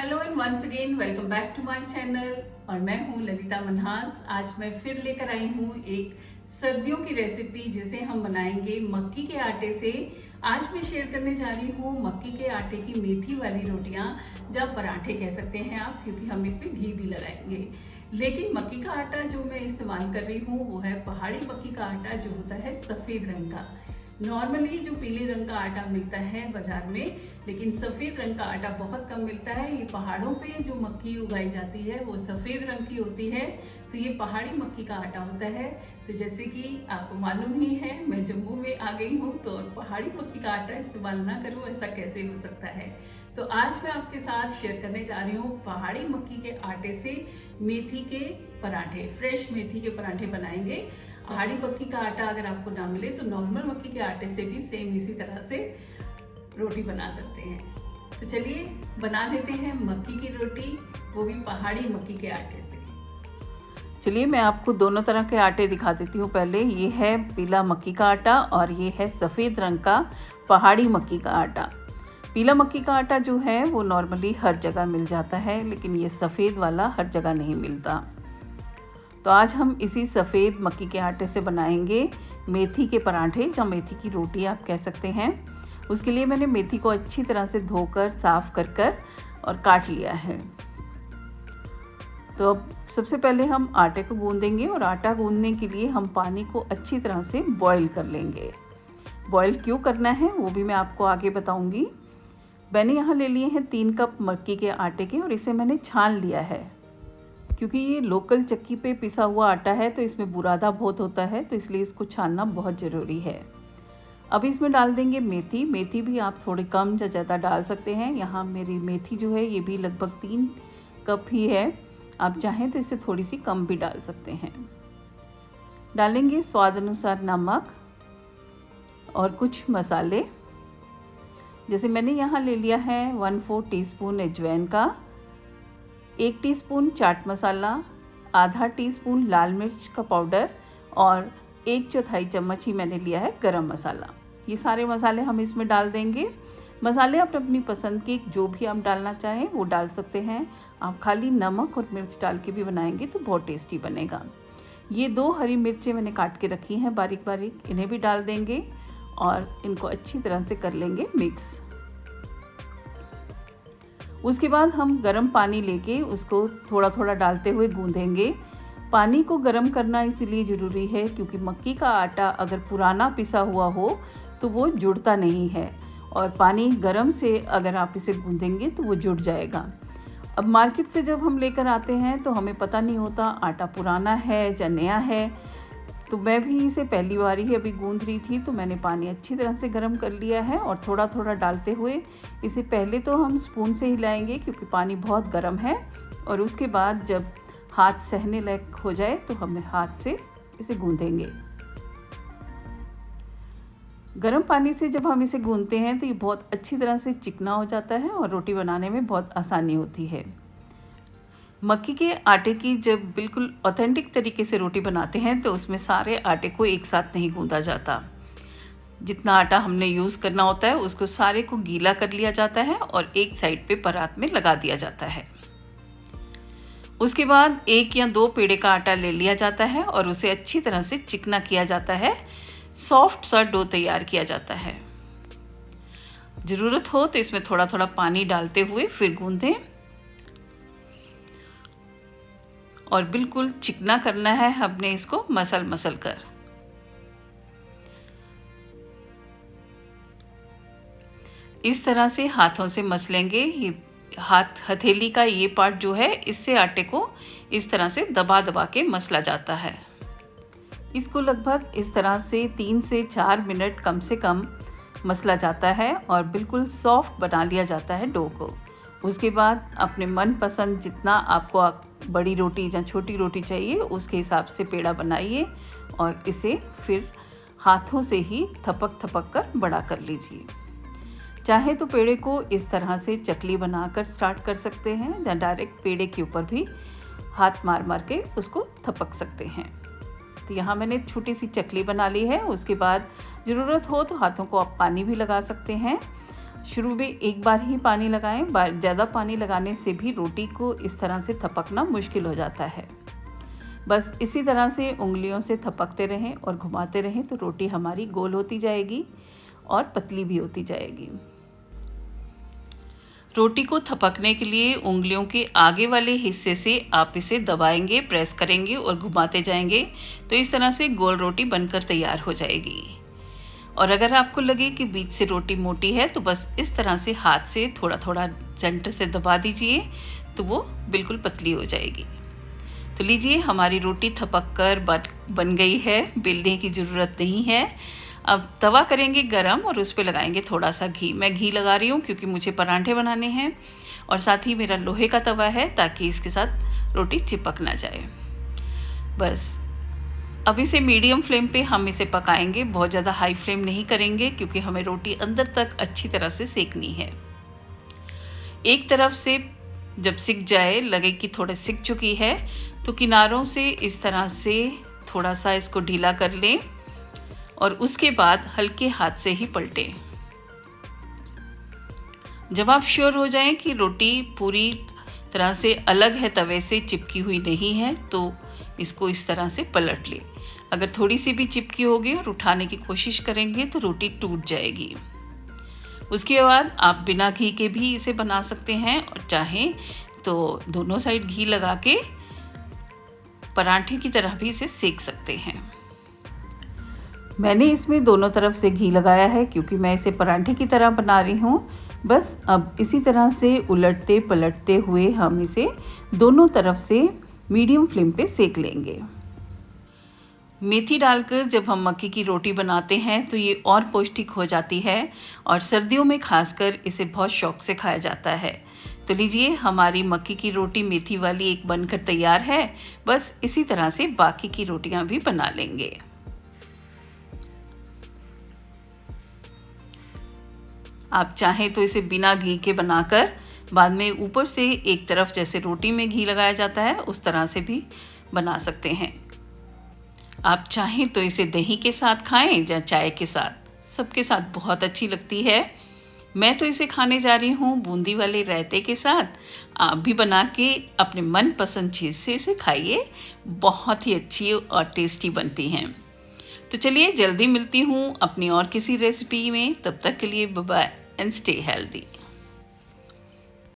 Hello and once again welcome back to my channel. और मैं हूँ ललिता मनहास। आज मैं फिर लेकर आई हूँ एक सर्दियों की रेसिपी जिसे हम बनाएंगे मक्की के आटे से। आज मैं शेयर करने जा रही हूँ मक्की के आटे की मेथी वाली रोटियाँ, जब पराठे कह सकते हैं आप, क्योंकि हम इसमें घी भी लगाएंगे। लेकिन मक्की का आटा जो मैं इस्तेमाल कर रही हूँ वो है पहाड़ी मक्की का आटा, जो होता है सफ़ेद रंग का। नॉर्मली जो पीले रंग का आटा मिलता है बाजार में, लेकिन सफ़ेद रंग का आटा बहुत कम मिलता है। ये पहाड़ों पे जो मक्की उगाई जाती है वो सफ़ेद रंग की होती है, तो ये पहाड़ी मक्की का आटा होता है। तो जैसे कि आपको मालूम ही है, मैं जम्मू में आ गई हूँ, तो पहाड़ी मक्की का आटा इस्तेमाल ना करूँ ऐसा कैसे हो सकता है। तो आज मैं आपके साथ शेयर करने जा रही हूँ पहाड़ी मक्की के आटे से मेथी के पराठे, फ्रेश मेथी के पराठे बनाएंगे। पहाड़ी मक्की का आटा अगर आपको ना मिले तो नॉर्मल मक्की के आटे से भी सेम इसी तरह से रोटी बना सकते हैं। तो चलिए बना लेते हैं मक्की की रोटी, वो भी पहाड़ी मक्की के आटे से। चलिए मैं आपको दोनों तरह के आटे दिखा देती हूँ। पहले ये है पीला मक्की का आटा और ये है सफ़ेद रंग का पहाड़ी मक्की का आटा। पीला मक्की का आटा जो है वो नॉर्मली हर जगह मिल जाता है, लेकिन ये सफ़ेद वाला हर जगह नहीं मिलता। तो आज हम इसी सफ़ेद मक्की के आटे से बनाएंगे मेथी के पराठे या मेथी की रोटी आप कह सकते हैं। उसके लिए मैंने मेथी को अच्छी तरह से धोकर साफ़ कर और काट लिया है। तो अब सबसे पहले हम आटे को गूंदेंगे, और आटा गूंदने के लिए हम पानी को अच्छी तरह से बॉईल कर लेंगे। बॉईल क्यों करना है वो भी मैं आपको आगे बताऊंगी। मैंने यहाँ ले लिए हैं 3 कप मक्की के आटे के, और इसे मैंने छान लिया है। क्योंकि ये लोकल चक्की पे पिसा हुआ आटा है तो इसमें बुरादा बहुत होता है, तो इसलिए इसको छानना बहुत ज़रूरी है। अब इसमें डाल देंगे मेथी। मेथी भी आप थोड़ी कम या ज़्यादा डाल सकते हैं। यहाँ मेरी मेथी जो है ये भी लगभग 3 कप ही है। आप चाहें तो इससे थोड़ी सी कम भी डाल सकते हैं। डालेंगे स्वाद अनुसार नमक और कुछ मसाले। जैसे मैंने यहाँ ले लिया है 1/4 टीस्पून अजवाइन का, 1 टीस्पून चाट मसाला, आधा टीस्पून लाल मिर्च का पाउडर और 1/4 चम्मच ही मैंने लिया है गरम मसाला। ये सारे मसाले हम इसमें डाल देंगे। मसाले आप अपनी पसंद के जो भी आप डालना चाहें वो डाल सकते हैं। आप खाली नमक और मिर्च डाल के भी बनाएंगे तो बहुत टेस्टी बनेगा। ये 2 हरी मिर्चें मैंने काट के रखी हैं बारीक बारीक, इन्हें भी डाल देंगे और इनको अच्छी तरह से कर लेंगे मिक्स। उसके बाद हम गर्म पानी लेके उसको थोड़ा थोड़ा डालते हुए गूंदेंगे। पानी को गर्म करना इसलिए ज़रूरी है क्योंकि मक्की का आटा अगर पुराना पिसा हुआ हो तो वो जुड़ता नहीं है, और पानी गर्म से अगर आप इसे गूंदेंगे तो वो जुड़ जाएगा। अब मार्केट से जब हम लेकर आते हैं तो हमें पता नहीं होता आटा पुराना है या नया है। तो मैं भी इसे पहली बार ही अभी गूंद रही थी, तो मैंने पानी अच्छी तरह से गर्म कर लिया है और थोड़ा थोड़ा डालते हुए इसे पहले तो हम स्पून से हिलाएंगे क्योंकि पानी बहुत गर्म है, और उसके बाद जब हाथ सहने लायक हो जाए तो हम हाथ से इसे गूंदेंगे। गर्म पानी से जब हम इसे गूंदते हैं तो ये बहुत अच्छी तरह से चिकना हो जाता है और रोटी बनाने में बहुत आसानी होती है। मक्की के आटे की जब बिल्कुल ऑथेंटिक तरीके से रोटी बनाते हैं तो उसमें सारे आटे को एक साथ नहीं गूंदा जाता। जितना आटा हमने यूज़ करना होता है उसको सारे को गीला कर लिया जाता है और एक साइड पे परात में लगा दिया जाता है। उसके बाद 1 या 2 पेड़े का आटा ले लिया जाता है और उसे अच्छी तरह से चिकना किया जाता है। सॉफ्ट सा डो तैयार किया जाता है। ज़रूरत हो तो इसमें थोड़ा थोड़ा पानी डालते हुए फिर गूंदें, और बिल्कुल चिकना करना है हमने इसको मसल कर। इस तरह से हाथों से मसलेंगे। ये हथेली का ये पार्ट जो है, इससे आटे को इस तरह से दबा दबा के मसला जाता है। इसको लगभग इस तरह से 3 से 4 मिनट कम से कम मसला जाता है और बिल्कुल सॉफ्ट बना लिया जाता है डो को। उसके बाद अपने मनपसंद जितना आपको बड़ी रोटी या छोटी रोटी चाहिए उसके हिसाब से पेड़ा बनाइए और इसे फिर हाथों से ही थपक कर बड़ा कर लीजिए। चाहे तो पेड़े को इस तरह से चकली बनाकर स्टार्ट कर सकते हैं, या डायरेक्ट पेड़े के ऊपर भी हाथ मार के उसको थपक सकते हैं। तो यहाँ मैंने छोटी सी चकली बना ली है। उसके बाद ज़रूरत हो तो हाथों को आप पानी भी लगा सकते हैं। शुरू में एक बार ही पानी लगाएं, ज़्यादा पानी लगाने से भी रोटी को इस तरह से थपकना मुश्किल हो जाता है। बस इसी तरह से उंगलियों से थपकते रहें और घुमाते रहें तो रोटी हमारी गोल होती जाएगी और पतली भी होती जाएगी। रोटी को थपकने के लिए उंगलियों के आगे वाले हिस्से से आप इसे दबाएंगे, प्रेस करेंगे और घुमाते जाएंगे तो इस तरह से गोल रोटी बनकर तैयार हो जाएगी। और अगर आपको लगे कि बीच से रोटी मोटी है तो बस इस तरह से हाथ से थोड़ा थोड़ा सेंटर से दबा दीजिए तो वो बिल्कुल पतली हो जाएगी। तो लीजिए, हमारी रोटी थपक कर बन गई है, बेलने की ज़रूरत नहीं है। अब तवा करेंगे गरम और उस पर लगाएंगे थोड़ा सा घी। मैं घी लगा रही हूँ क्योंकि मुझे पराठे बनाने हैं और साथ ही मेरा लोहे का तवा है ताकि इसके साथ रोटी चिपक ना जाए। बस अब इसे मीडियम फ्लेम पे हम इसे पकाएंगे, बहुत ज़्यादा हाई फ्लेम नहीं करेंगे क्योंकि हमें रोटी अंदर तक अच्छी तरह से सेकनी है। एक तरफ से जब सिक जाए, लगे कि थोड़ा सिक चुकी है, तो किनारों से इस तरह से थोड़ा सा इसको ढीला कर लें और उसके बाद हल्के हाथ से ही पलटें। जब आप श्योर हो जाएं कि रोटी पूरी तरह से अलग है, तवे से चिपकी हुई नहीं है, तो इसको इस तरह से पलट लें। अगर थोड़ी सी भी चिपकी होगी और उठाने की कोशिश करेंगे तो रोटी टूट जाएगी। उसके बाद आप बिना घी के भी इसे बना सकते हैं और चाहें तो दोनों साइड घी लगा के पराठे की तरह भी इसे सेक सकते हैं। मैंने इसमें दोनों तरफ से घी लगाया है क्योंकि मैं इसे पराठे की तरह बना रही हूँ। बस अब इसी तरह से उलटते पलटते हुए हम इसे दोनों तरफ से मीडियम फ्लेम पे सेक लेंगे। मेथी डालकर जब हम मक्की की रोटी बनाते हैं तो ये और पौष्टिक हो जाती है और सर्दियों में खासकर इसे बहुत शौक से खाया जाता है। तो लीजिए, हमारी मक्की की रोटी मेथी वाली एक बनकर तैयार है। बस इसी तरह से बाकी की रोटियां भी बना लेंगे। आप चाहें तो इसे बिना घी के बनाकर बाद में ऊपर से एक तरफ जैसे रोटी में घी लगाया जाता है उस तरह से भी बना सकते हैं। आप चाहें तो इसे दही के साथ खाएं या चाय के साथ, सबके साथ बहुत अच्छी लगती है। मैं तो इसे खाने जा रही हूँ बूंदी वाले रायते के साथ। आप भी बना के अपने मनपसंद चीज़ से इसे खाइए, बहुत ही अच्छी और टेस्टी बनती हैं। तो चलिए, जल्दी मिलती हूँ अपनी और किसी रेसिपी में। तब तक के लिए bye bye and stay healthy.